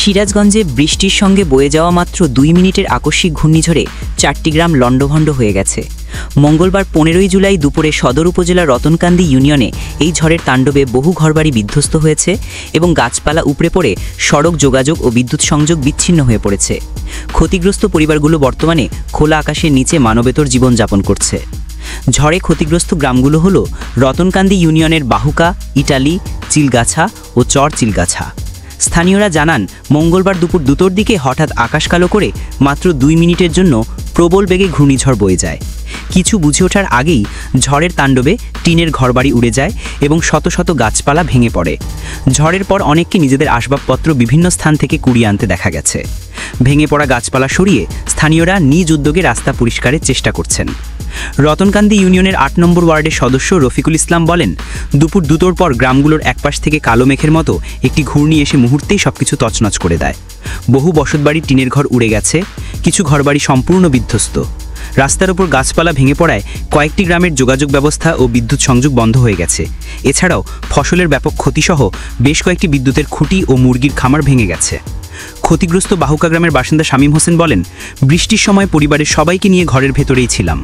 সিরাজগঞ্জে বৃষ্টির সঙ্গে বয়ে যাওয়া মাত্র ২ মিনিটের আকস্মিক ঘূর্ণিঝড়ে ৪টি গ্রাম লণ্ডভণ্ড হয়ে গেছে। মঙ্গলবার ১৫ই জুলাই দুপুরে সদর উপজেলার রতনকান্দি ইউনিয়নে এই ঝড়ের তাণ্ডবে বহু ঘরবাড়ি বিধ্বস্ত হয়েছে এবং গাছপালা উপড়ে পড়ে সড়ক যোগাযোগ ও বিদ্যুৎ সংযোগ বিচ্ছিন্ন হয়ে পড়েছে। ক্ষতিগ্রস্ত পরিবারগুলো বর্তমানে খোলা আকাশের নিচে মানবেতর জীবনযাপন করছে। ঝড়ে ক্ষতিগ্রস্ত গ্রামগুলো হলো রতনকান্দি ইউনিয়নের বাহুকা, ইটালি, চিলগাছা ও চর চিলগাছা। স্থানীয়রা জানান, মঙ্গলবার দুপুর ২টোর দিকে হঠাৎ আকাশ কালো করে মাত্র ২ মিনিটের জন্য প্রবল বেগে ঘূর্ণিঝড় বয়ে যায়। কিছু বুঝে ওঠার আগেই ঝড়ের তাণ্ডবে টিনের ঘরবাড়ি উড়ে যায় এবং শত শত গাছপালা ভেঙে পড়ে। ঝড়ের পর অনেককে নিজেদের আসবাবপত্র বিভিন্ন স্থান থেকে কুড়িয়ে আনতে দেখা গেছে। ভেঙে পড়া গাছপালা সরিয়ে স্থানীয়রা নিজ উদ্যোগে রাস্তা পরিষ্কারের চেষ্টা করছেন। রতনকান্দি ইউনিয়নের ৮ নম্বর ওয়ার্ডের সদস্য রফিকুল ইসলাম বলেন, দুপুর ২টোর পর গ্রামগুলোর একপাশ থেকে কালো মেঘের মতো একটি ঘূর্ণি এসে মুহূর্তেই সবকিছু তছনছ করে দেয়। বহু বসতবাড়ির টিনের ঘর উড়ে গেছে, কিছু ঘরবাড়ি সম্পূর্ণ বিধ্বস্ত। রাস্তার ওপর গাছপালা ভেঙে পড়ায় কয়েকটি গ্রামের যোগাযোগ ব্যবস্থা ও বিদ্যুৎ সংযোগ বন্ধ হয়ে গেছে। এছাড়াও ফসলের ব্যাপক ক্ষতিসহ বেশ কয়েকটি বিদ্যুতের খুঁটি ও মুরগির খামার ভেঙে গেছে। ক্ষতিগ্রস্ত বাহুকা গ্রামের বাসিন্দা শামীম হোসেন বলেন, বৃষ্টির সময় পরিবারের সবাইকে নিয়ে ঘরের ভেতরেই ছিলাম।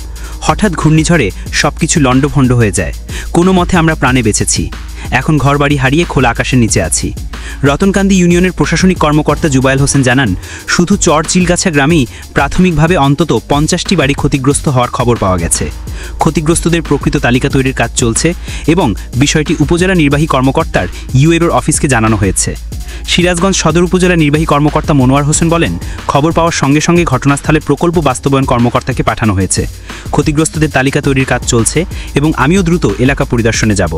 হঠাৎ ঘূর্ণিঝড়ে সবকিছু লণ্ডভণ্ড হয়ে যায়। কোনো মতে আমরা প্রাণে বেঁচেছি। এখন ঘরবাড়ি হারিয়ে খোলা আকাশের নিচে আছি। রতনকান্দি ইউনিয়নের প্রশাসনিক কর্মকর্তা জুবায়েল হোসেন জানান, শুধু চর চিলগাছা গ্রামেই প্রাথমিকভাবে অন্তত ৫০টি বাড়ি ক্ষতিগ্রস্ত হওয়ার খবর পাওয়া গেছে। ক্ষতিগ্রস্তদের প্রকৃত তালিকা তৈরির কাজ চলছে এবং বিষয়টি উপজেলা নির্বাহী কর্মকর্তার ইউএর অফিসকে জানানো হয়েছে। সিরাজগঞ্জ সদর উপজেলা নির্বাহী কর্মকর্তা মনোয়ার হোসেন বলেন, খবর পাওয়ার সঙ্গে সঙ্গে ঘটনাস্থলে প্রকল্প বাস্তবায়ন কর্মকর্তাকে পাঠানো হয়েছে। ক্ষতিগ্রস্তদের তালিকা তৈরির কাজ চলছে এবং আমিও দ্রুত এলাকা পরিদর্শনে যাব।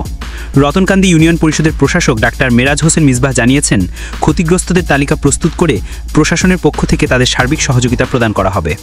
রতনকান্দি ইউনিয়ন পরিষদের প্রশাসক ডাক্তার মেরাজ হোসেন মিসবাহ জানিয়েছেন, ক্ষতিগ্রস্তদের তালিকা প্রস্তুত করে প্রশাসনের পক্ষ থেকে তাদের সার্বিক সহযোগিতা প্রদান করা হবে।